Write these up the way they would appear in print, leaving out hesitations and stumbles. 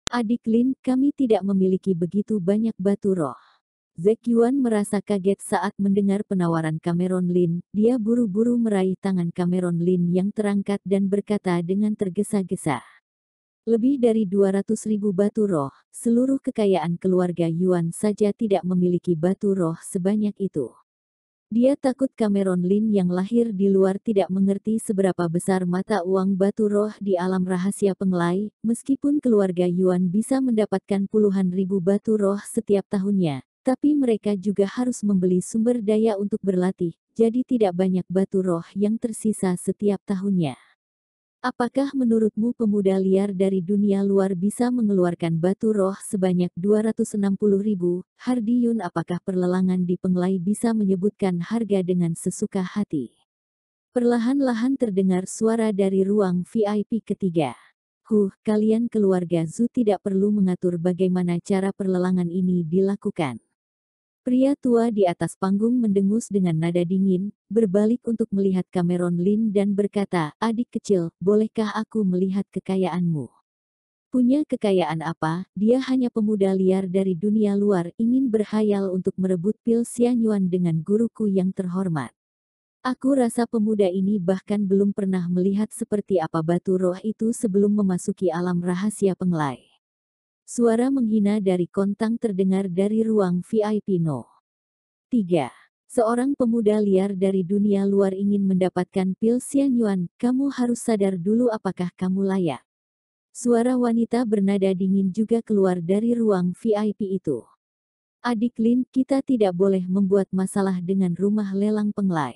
Adik Lin, kami tidak memiliki begitu banyak batu roh. Zack Yuan merasa kaget saat mendengar penawaran Cameron Lin. Dia buru-buru meraih tangan Cameron Lin yang terangkat dan berkata dengan tergesa-gesa. Lebih dari 200.000 batu roh, seluruh kekayaan keluarga Yuan saja tidak memiliki batu roh sebanyak itu. Dia takut Cameron Lin yang lahir di luar tidak mengerti seberapa besar mata uang batu roh di alam rahasia pengelai, meskipun keluarga Yuan bisa mendapatkan puluhan ribu batu roh setiap tahunnya, tapi mereka juga harus membeli sumber daya untuk berlatih, jadi tidak banyak batu roh yang tersisa setiap tahunnya. Apakah menurutmu pemuda liar dari dunia luar bisa mengeluarkan batu roh sebanyak 260.000? Hardi Yun, apakah perlelangan di pengelai bisa menyebutkan harga dengan sesuka hati? Perlahan-lahan terdengar suara dari ruang VIP ketiga. Kalian keluarga Zhu tidak perlu mengatur bagaimana cara perlelangan ini dilakukan. Pria tua di atas panggung mendengus dengan nada dingin, berbalik untuk melihat Cameron Lin dan berkata, "Adik kecil, bolehkah aku melihat kekayaanmu?" Punya kekayaan apa? Dia hanya pemuda liar dari dunia luar, ingin berhayal untuk merebut pil Xianyuan dengan guruku yang terhormat. Aku rasa pemuda ini bahkan belum pernah melihat seperti apa batu roh itu sebelum memasuki alam rahasia pengelai. Suara menghina dari Kontang terdengar dari ruang VIP No. 3. Seorang pemuda liar dari dunia luar ingin mendapatkan pil Xianyuan, kamu harus sadar dulu apakah kamu layak. Suara wanita bernada dingin juga keluar dari ruang VIP itu. Adik Lin, kita tidak boleh membuat masalah dengan rumah lelang pengelai.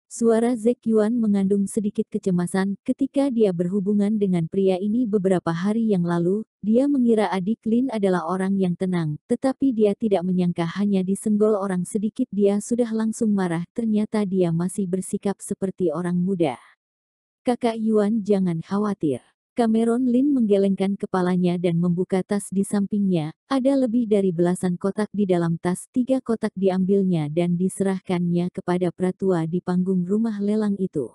Suara Zack Yuan mengandung sedikit kecemasan ketika dia berhubungan dengan pria ini beberapa hari yang lalu. Dia mengira adik Lin adalah orang yang tenang, tetapi dia tidak menyangka hanya disenggol orang sedikit dia sudah langsung marah. Ternyata dia masih bersikap seperti orang muda. Kakak Yuan, jangan khawatir. Cameron Lin menggelengkan kepalanya dan membuka tas di sampingnya. Ada lebih dari belasan kotak di dalam tas. 3 kotak diambilnya dan diserahkannya kepada pratua di panggung rumah lelang itu.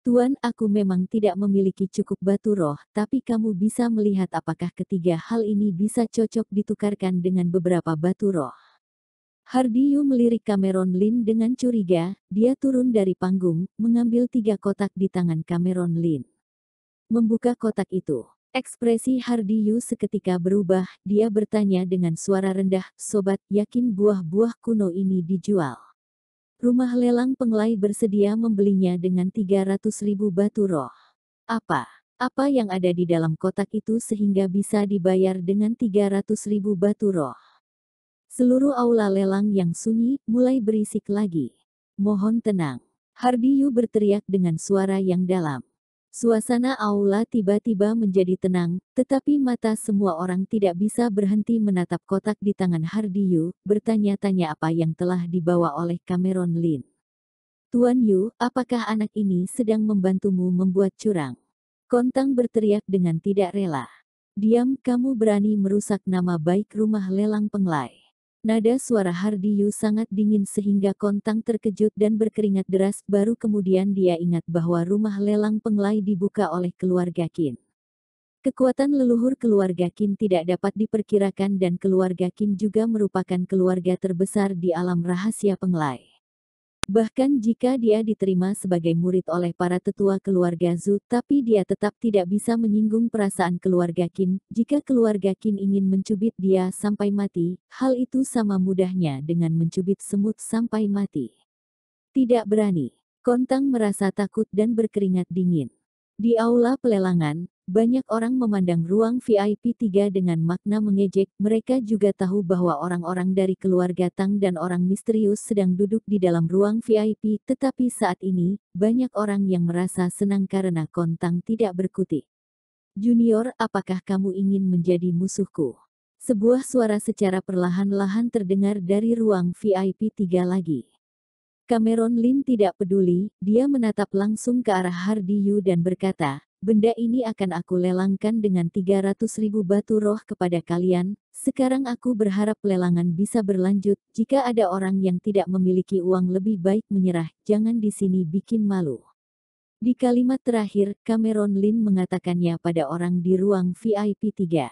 Tuan, aku memang tidak memiliki cukup batu roh, tapi kamu bisa melihat apakah ketiga hal ini bisa cocok ditukarkan dengan beberapa batu roh. Hardi Yu melirik Cameron Lin dengan curiga. Dia turun dari panggung, mengambil 3 kotak di tangan Cameron Lin. Membuka kotak itu. Ekspresi Hardi Yu seketika berubah, dia bertanya dengan suara rendah, "Sobat, yakin buah-buah kuno ini dijual?" Rumah lelang pengelai bersedia membelinya dengan 300.000 batu roh. Apa? Apa yang ada di dalam kotak itu sehingga bisa dibayar dengan 300.000 batu roh? Seluruh aula lelang yang sunyi, mulai berisik lagi. "Mohon tenang." Hardi Yu berteriak dengan suara yang dalam. Suasana aula tiba-tiba menjadi tenang, tetapi mata semua orang tidak bisa berhenti menatap kotak di tangan Hardi Yu, bertanya-tanya apa yang telah dibawa oleh Cameron Lin. "Tuan Yu, apakah anak ini sedang membantumu membuat curang?" Kontang berteriak dengan tidak rela. "Diam, kamu berani merusak nama baik rumah lelang pengelai." Nada suara Hardi Yu sangat dingin sehingga Kontang terkejut dan berkeringat deras. Baru kemudian dia ingat bahwa rumah lelang pengelai dibuka oleh keluarga Qin. Kekuatan leluhur keluarga Qin tidak dapat diperkirakan dan keluarga Qin juga merupakan keluarga terbesar di alam rahasia pengelai. Bahkan jika dia diterima sebagai murid oleh para tetua keluarga Zhu, tapi dia tetap tidak bisa menyinggung perasaan keluarga Qin. Jika keluarga Qin ingin mencubit dia sampai mati, hal itu sama mudahnya dengan mencubit semut sampai mati. Tidak berani. Kontang merasa takut dan berkeringat dingin. Di aula pelelangan, banyak orang memandang ruang VIP 3 dengan makna mengejek. Mereka juga tahu bahwa orang-orang dari keluarga Tang dan orang misterius sedang duduk di dalam ruang VIP, tetapi saat ini, banyak orang yang merasa senang karena Kontang tidak berkutik. "Junior, apakah kamu ingin menjadi musuhku?" Sebuah suara secara perlahan-lahan terdengar dari ruang VIP 3 lagi. Cameron Lin tidak peduli, dia menatap langsung ke arah Hardi Yu dan berkata, "Benda ini akan aku lelangkan dengan 300.000 batu roh kepada kalian. Sekarang aku berharap lelangan bisa berlanjut. Jika ada orang yang tidak memiliki uang lebih baik menyerah, jangan di sini bikin malu." Di kalimat terakhir, Cameron Lin mengatakannya pada orang di ruang VIP 3.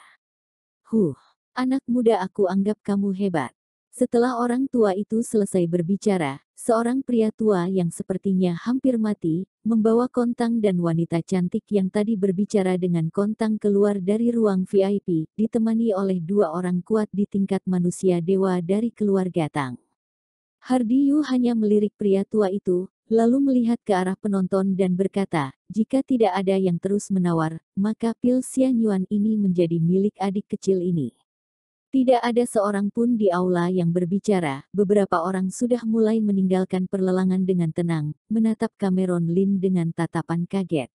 Anak muda, aku anggap kamu hebat. Setelah orang tua itu selesai berbicara, seorang pria tua yang sepertinya hampir mati, membawa Kontang dan wanita cantik yang tadi berbicara dengan Kontang keluar dari ruang VIP, ditemani oleh dua orang kuat di tingkat manusia dewa dari keluarga Tang. Hardiyu hanya melirik pria tua itu, lalu melihat ke arah penonton dan berkata, jika tidak ada yang terus menawar, maka pil Xianyuan ini menjadi milik adik kecil ini. Tidak ada seorang pun di aula yang berbicara, beberapa orang sudah mulai meninggalkan perlelangan dengan tenang, menatap Cameron Lin dengan tatapan kaget.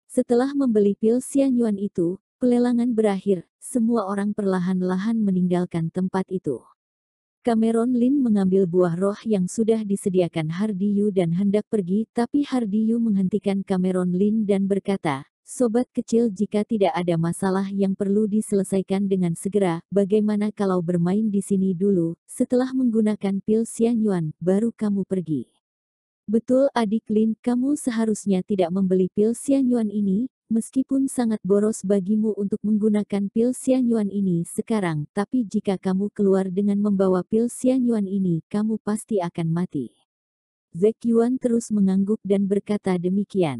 Setelah membeli pil Xianyuan itu, pelelangan berakhir, semua orang perlahan-lahan meninggalkan tempat itu. Cameron Lin mengambil buah roh yang sudah disediakan Hardiyu dan hendak pergi, tapi Hardiyu menghentikan Cameron Lin dan berkata, sobat kecil, jika tidak ada masalah yang perlu diselesaikan dengan segera, bagaimana kalau bermain di sini dulu, setelah menggunakan pil Xianyuan, baru kamu pergi. Betul adik Lin, kamu seharusnya tidak membeli pil Xianyuan ini, meskipun sangat boros bagimu untuk menggunakan pil Xianyuan ini sekarang, tapi jika kamu keluar dengan membawa pil Xianyuan ini, kamu pasti akan mati. Zekyuan terus mengangguk dan berkata demikian.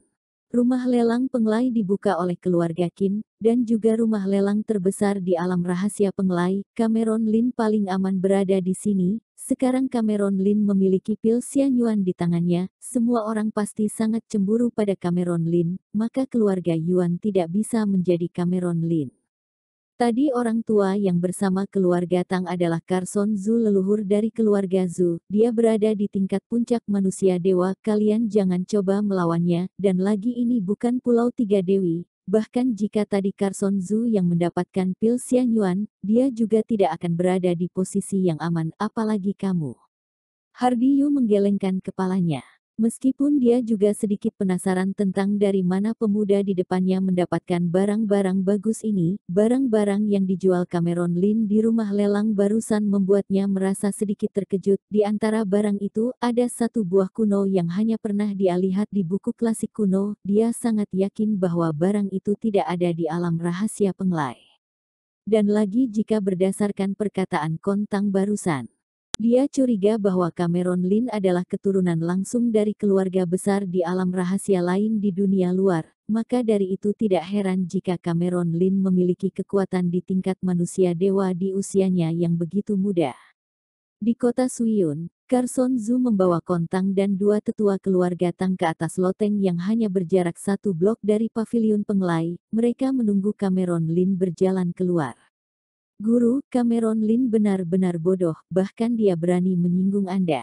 Rumah lelang penglai dibuka oleh keluarga Qin, dan juga rumah lelang terbesar di alam rahasia penglai. Cameron Lin paling aman berada di sini. Sekarang Cameron Lin memiliki pil Xianyuan di tangannya, semua orang pasti sangat cemburu pada Cameron Lin, maka keluarga Yuan tidak bisa menjadi Cameron Lin. Tadi orang tua yang bersama keluarga Tang adalah Carson Zhu, leluhur dari keluarga Zhu. Dia berada di tingkat puncak manusia dewa, kalian jangan coba melawannya, dan lagi ini bukan Pulau Tiga Dewi. Bahkan jika tadi Carson Zhu yang mendapatkan pil Xianyuan, dia juga tidak akan berada di posisi yang aman, apalagi kamu. Hardiyu menggelengkan kepalanya. Meskipun dia juga sedikit penasaran tentang dari mana pemuda di depannya mendapatkan barang-barang bagus ini, barang-barang yang dijual Cameron Lin di rumah lelang barusan membuatnya merasa sedikit terkejut. Di antara barang itu, ada satu buah kuno yang hanya pernah dia lihat di buku klasik kuno. Dia sangat yakin bahwa barang itu tidak ada di alam rahasia penglai. Dan lagi jika berdasarkan perkataan Kontang barusan. Dia curiga bahwa Cameron Lin adalah keturunan langsung dari keluarga besar di alam rahasia lain di dunia luar, maka dari itu tidak heran jika Cameron Lin memiliki kekuatan di tingkat manusia dewa di usianya yang begitu muda. Di kota Suiyun, Carson Zhu membawa Kontang dan dua tetua keluarga Tang ke atas loteng yang hanya berjarak satu blok dari paviliun penglai. Mereka menunggu Cameron Lin berjalan keluar. Guru, Cameron Lin benar-benar bodoh, bahkan dia berani menyinggung Anda.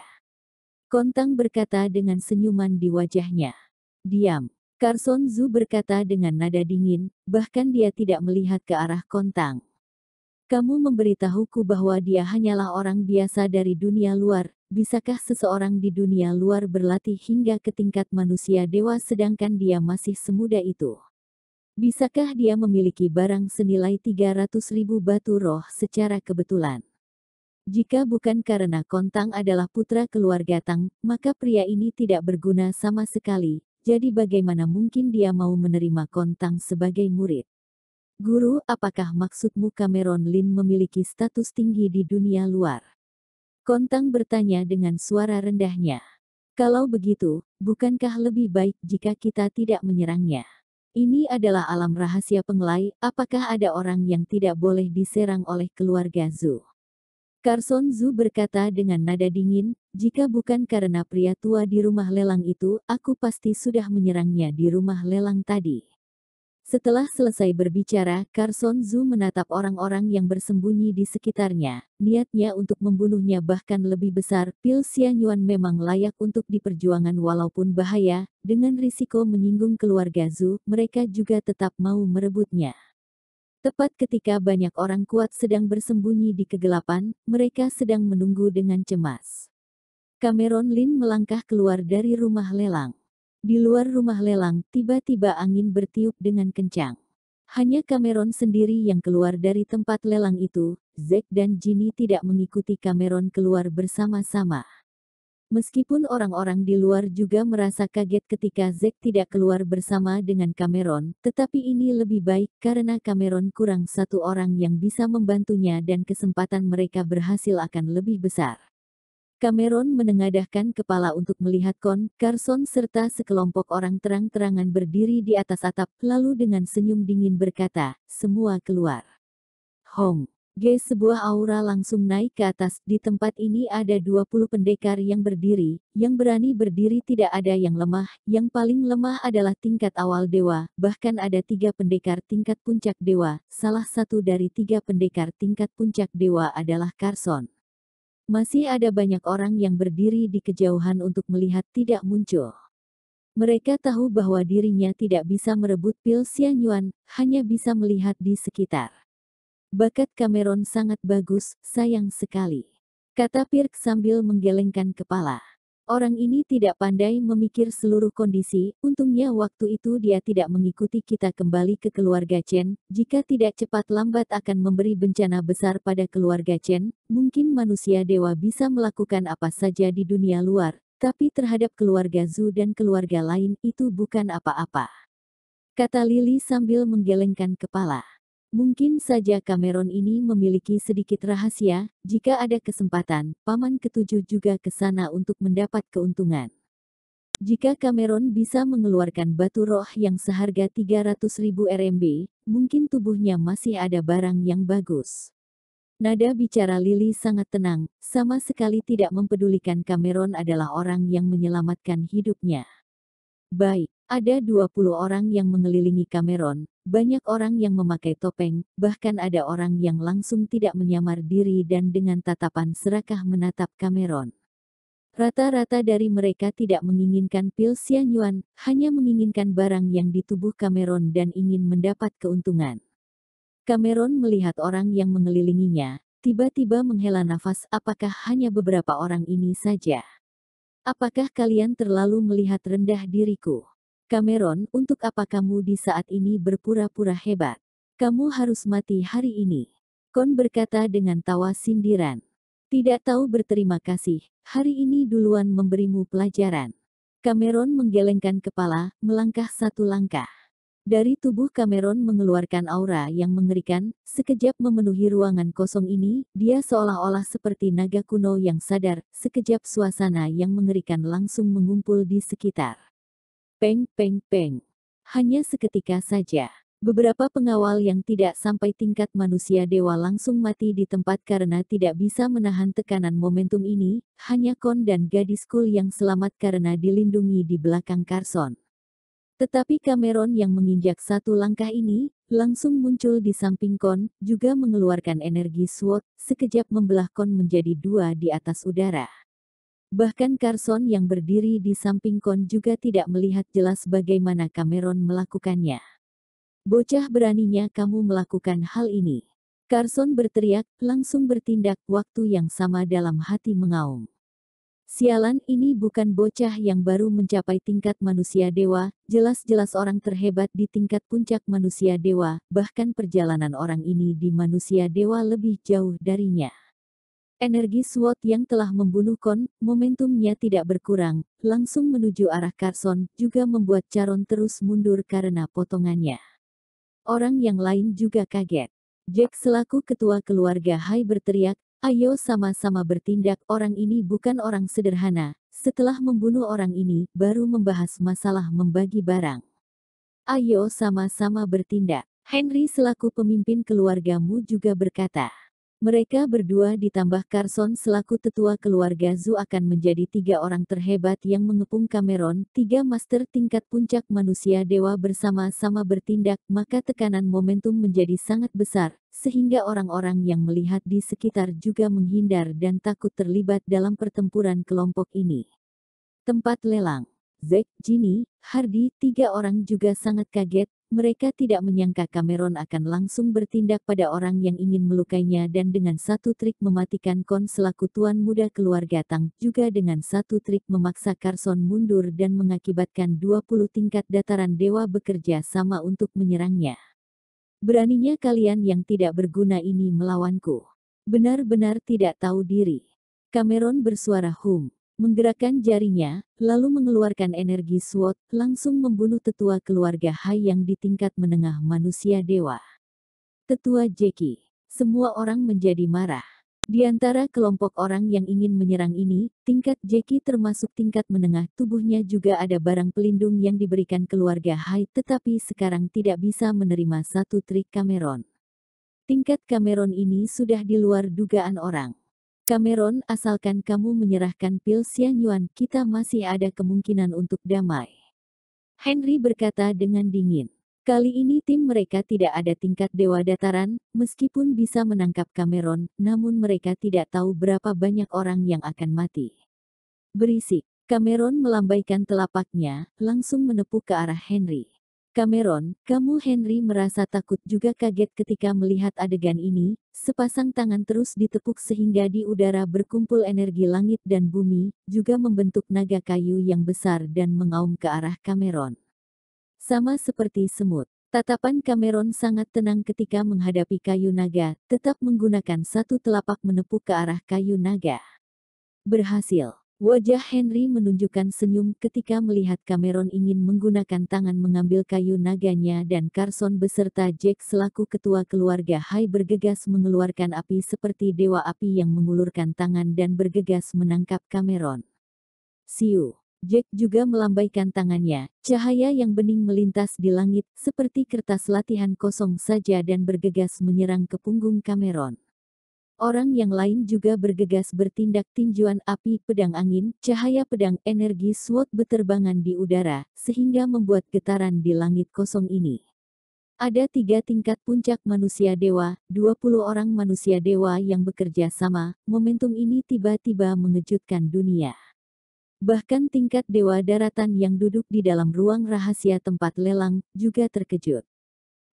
Kontang berkata dengan senyuman di wajahnya. Diam. Carson Zhu berkata dengan nada dingin, bahkan dia tidak melihat ke arah Kontang. Kamu memberitahuku bahwa dia hanyalah orang biasa dari dunia luar. Bisakah seseorang di dunia luar berlatih hingga ke tingkat manusia dewa sedangkan dia masih semuda itu? Bisakah dia memiliki barang senilai 300.000 batu roh secara kebetulan? Jika bukan karena Kontang adalah putra keluarga Tang, maka pria ini tidak berguna sama sekali. Jadi bagaimana mungkin dia mau menerima Kontang sebagai murid? Guru, apakah maksudmu Cameron Lin memiliki status tinggi di dunia luar? Kontang bertanya dengan suara rendahnya. Kalau begitu, bukankah lebih baik jika kita tidak menyerangnya? Ini adalah alam rahasia penglai, apakah ada orang yang tidak boleh diserang oleh keluarga Zhu? Carson Zhu berkata dengan nada dingin, jika bukan karena pria tua di rumah lelang itu, aku pasti sudah menyerangnya di rumah lelang tadi. Setelah selesai berbicara, Carson Zhu menatap orang-orang yang bersembunyi di sekitarnya. Niatnya untuk membunuhnya bahkan lebih besar. Pil Xianyuan memang layak untuk diperjuangkan walaupun bahaya. Dengan risiko menyinggung keluarga Zhu, mereka juga tetap mau merebutnya. Tepat ketika banyak orang kuat sedang bersembunyi di kegelapan, mereka sedang menunggu dengan cemas. Cameron Lin melangkah keluar dari rumah lelang. Di luar rumah lelang, tiba-tiba angin bertiup dengan kencang. Hanya Cameron sendiri yang keluar dari tempat lelang itu. Zack dan Ginny tidak mengikuti Cameron keluar bersama-sama. Meskipun orang-orang di luar juga merasa kaget ketika Zack tidak keluar bersama dengan Cameron, tetapi ini lebih baik karena Cameron kurang satu orang yang bisa membantunya dan kesempatan mereka berhasil akan lebih besar. Cameron menengadahkan kepala untuk melihat Carson serta sekelompok orang terang-terangan berdiri di atas atap, lalu dengan senyum dingin berkata, "Semua keluar." Hong. Sebuah aura langsung naik ke atas. Di tempat ini ada 20 pendekar yang berdiri, yang berani berdiri, tidak ada yang lemah, yang paling lemah adalah tingkat awal dewa, bahkan ada 3 pendekar tingkat puncak dewa, salah satu dari 3 pendekar tingkat puncak dewa adalah Carson. Masih ada banyak orang yang berdiri di kejauhan untuk melihat tidak muncul. Mereka tahu bahwa dirinya tidak bisa merebut pil Xianyuan, hanya bisa melihat di sekitar. Bakat Cameron sangat bagus, sayang sekali, kata Pirk sambil menggelengkan kepala. Orang ini tidak pandai memikir seluruh kondisi, untungnya waktu itu dia tidak mengikuti kita kembali ke keluarga Chen, jika tidak cepat lambat akan memberi bencana besar pada keluarga Chen. Mungkin manusia dewa bisa melakukan apa saja di dunia luar, tapi terhadap keluarga Zhu dan keluarga lain itu bukan apa-apa, kata Lily sambil menggelengkan kepala. Mungkin saja Cameron ini memiliki sedikit rahasia, jika ada kesempatan, Paman Ketujuh juga ke sana untuk mendapat keuntungan. Jika Cameron bisa mengeluarkan batu roh yang seharga 300.000 RMB, mungkin tubuhnya masih ada barang yang bagus. Nada bicara Lily sangat tenang, sama sekali tidak mempedulikan Cameron adalah orang yang menyelamatkan hidupnya. Baik, ada 20 orang yang mengelilingi Cameron, banyak orang yang memakai topeng, bahkan ada orang yang langsung tidak menyamar diri dan dengan tatapan serakah menatap Cameron. Rata-rata dari mereka tidak menginginkan pil Xianyuan, hanya menginginkan barang yang di tubuh Cameron dan ingin mendapat keuntungan. Cameron melihat orang yang mengelilinginya, tiba-tiba menghela nafas. Apakah hanya beberapa orang ini saja? Apakah kalian terlalu melihat rendah diriku? Cameron, untuk apa kamu di saat ini berpura-pura hebat? Kamu harus mati hari ini. Kon berkata dengan tawa sindiran. Tidak tahu berterima kasih, hari ini duluan memberimu pelajaran. Cameron menggelengkan kepala, melangkah satu langkah. Dari tubuh Cameron mengeluarkan aura yang mengerikan, sekejap memenuhi ruangan kosong ini, dia seolah-olah seperti naga kuno yang sadar, sekejap suasana yang mengerikan langsung mengumpul di sekitar. Peng, peng, peng. Hanya seketika saja. Beberapa pengawal yang tidak sampai tingkat manusia dewa langsung mati di tempat karena tidak bisa menahan tekanan momentum ini, hanya Kon dan gadis Kul yang selamat karena dilindungi di belakang Carson. Tetapi Cameron yang menginjak satu langkah ini, langsung muncul di samping Kon, juga mengeluarkan energi SWOT, sekejap membelah Kon menjadi dua di atas udara. Bahkan Carson yang berdiri di samping Kon juga tidak melihat jelas bagaimana Cameron melakukannya. Bocah, beraninya kamu melakukan hal ini. Carson berteriak, langsung bertindak, waktu yang sama dalam hati mengaum. Sialan, ini bukan bocah yang baru mencapai tingkat manusia dewa, jelas-jelas orang terhebat di tingkat puncak manusia dewa, bahkan perjalanan orang ini di manusia dewa lebih jauh darinya. Energi SWOT yang telah membunuh Kon, momentumnya tidak berkurang, langsung menuju arah Carson, juga membuat Caron terus mundur karena potongannya. Orang yang lain juga kaget. Jack selaku ketua keluarga Hai berteriak, ayo sama-sama bertindak, orang ini bukan orang sederhana. Setelah membunuh orang ini, baru membahas masalah membagi barang. Ayo sama-sama bertindak. Henry selaku pemimpin keluargamu juga berkata. Mereka berdua ditambah Carson selaku tetua keluarga Zhu akan menjadi 3 orang terhebat yang mengepung Cameron, 3 master tingkat puncak manusia dewa bersama-sama bertindak, maka tekanan momentum menjadi sangat besar, sehingga orang-orang yang melihat di sekitar juga menghindar dan takut terlibat dalam pertempuran kelompok ini. Tempat lelang. Zack, Ginny, Hardy, 3 orang juga sangat kaget. Mereka tidak menyangka Cameron akan langsung bertindak pada orang yang ingin melukainya dan dengan satu trik mematikan Kon selaku tuan muda keluarga Tang, juga dengan satu trik memaksa Carson mundur dan mengakibatkan 20 tingkat dataran dewa bekerja sama untuk menyerangnya. Beraninya kalian yang tidak berguna ini melawanku. Benar-benar tidak tahu diri. Cameron bersuara hum. Menggerakkan jarinya, lalu mengeluarkan energi SWOT, langsung membunuh tetua keluarga Hai yang di tingkat menengah manusia dewa. Tetua Jeki. Semua orang menjadi marah. Di antara kelompok orang yang ingin menyerang ini, tingkat Jeki termasuk tingkat menengah, tubuhnya juga ada barang pelindung yang diberikan keluarga Hai, tetapi sekarang tidak bisa menerima satu trik Cameron. Tingkat Cameron ini sudah di luar dugaan orang. Cameron, asalkan kamu menyerahkan pil Xianyuan, kita masih ada kemungkinan untuk damai. Henry berkata dengan dingin. Kali ini tim mereka tidak ada tingkat dewa dataran, meskipun bisa menangkap Cameron, namun mereka tidak tahu berapa banyak orang yang akan mati. Berisik. Cameron melambaikan telapaknya, langsung menepuk ke arah Henry. Cameron, kamu Henry merasa takut juga kaget ketika melihat adegan ini, sepasang tangan terus ditepuk sehingga di udara berkumpul energi langit dan bumi, juga membentuk naga kayu yang besar dan mengaum ke arah Cameron. Sama seperti semut, tatapan Cameron sangat tenang ketika menghadapi kayu naga, tetap menggunakan satu telapak menepuk ke arah kayu naga. Berhasil. Wajah Henry menunjukkan senyum ketika melihat Cameron ingin menggunakan tangan mengambil kayu naganya dan Carson beserta Jack selaku ketua keluarga Hai bergegas mengeluarkan api seperti dewa api yang mengulurkan tangan dan bergegas menangkap Cameron. Siu. Jack juga melambaikan tangannya, cahaya yang bening melintas di langit seperti kertas latihan kosong saja dan bergegas menyerang ke punggung Cameron. Orang yang lain juga bergegas bertindak tinjuan api pedang angin, cahaya pedang energi SWOT beterbangan di udara, sehingga membuat getaran di langit kosong ini. Ada 3 tingkat puncak manusia dewa, 20 orang manusia dewa yang bekerja sama, momentum ini tiba-tiba mengejutkan dunia. Bahkan tingkat dewa daratan yang duduk di dalam ruang rahasia tempat lelang, juga terkejut.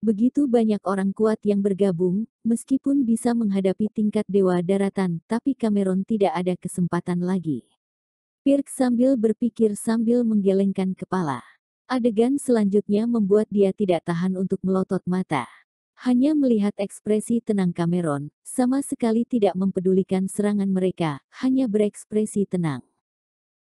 Begitu banyak orang kuat yang bergabung, meskipun bisa menghadapi tingkat dewa daratan, tapi Cameron tidak ada kesempatan lagi. Pirk sambil berpikir sambil menggelengkan kepala. Adegan selanjutnya membuat dia tidak tahan untuk melotot mata. Hanya melihat ekspresi tenang Cameron, sama sekali tidak mempedulikan serangan mereka, hanya berekspresi tenang.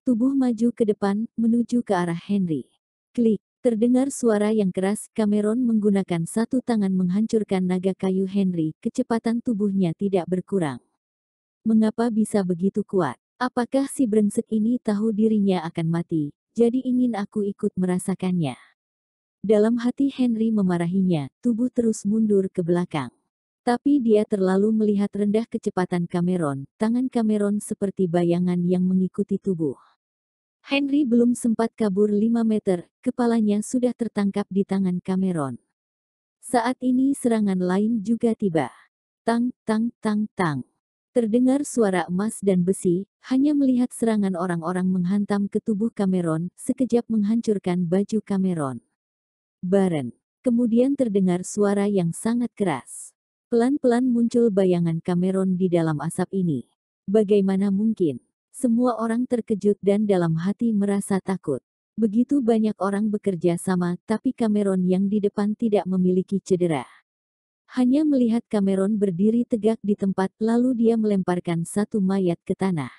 Tubuh maju ke depan, menuju ke arah Henry. Klik. Terdengar suara yang keras, Cameron menggunakan satu tangan menghancurkan naga kayu Henry, kecepatan tubuhnya tidak berkurang. Mengapa bisa begitu kuat? Apakah si brengsek ini tahu dirinya akan mati, jadi ingin aku ikut merasakannya? Dalam hati Henry memarahinya, tubuh terus mundur ke belakang. Tapi dia terlalu melihat rendah kecepatan Cameron, tangan Cameron seperti bayangan yang mengikuti tubuh. Henry belum sempat kabur 5 meter, kepalanya sudah tertangkap di tangan Cameron. Saat ini serangan lain juga tiba. Tang, tang, tang, tang. Terdengar suara emas dan besi, hanya melihat serangan orang-orang menghantam ke tubuh Cameron, sekejap menghancurkan baju Cameron. Baren. Kemudian terdengar suara yang sangat keras. Pelan-pelan muncul bayangan Cameron di dalam asap ini. Bagaimana mungkin? Semua orang terkejut dan dalam hati merasa takut. Begitu banyak orang bekerja sama, tapi Cameron yang di depan tidak memiliki cedera. Hanya melihat Cameron berdiri tegak di tempat, lalu dia melemparkan satu mayat ke tanah.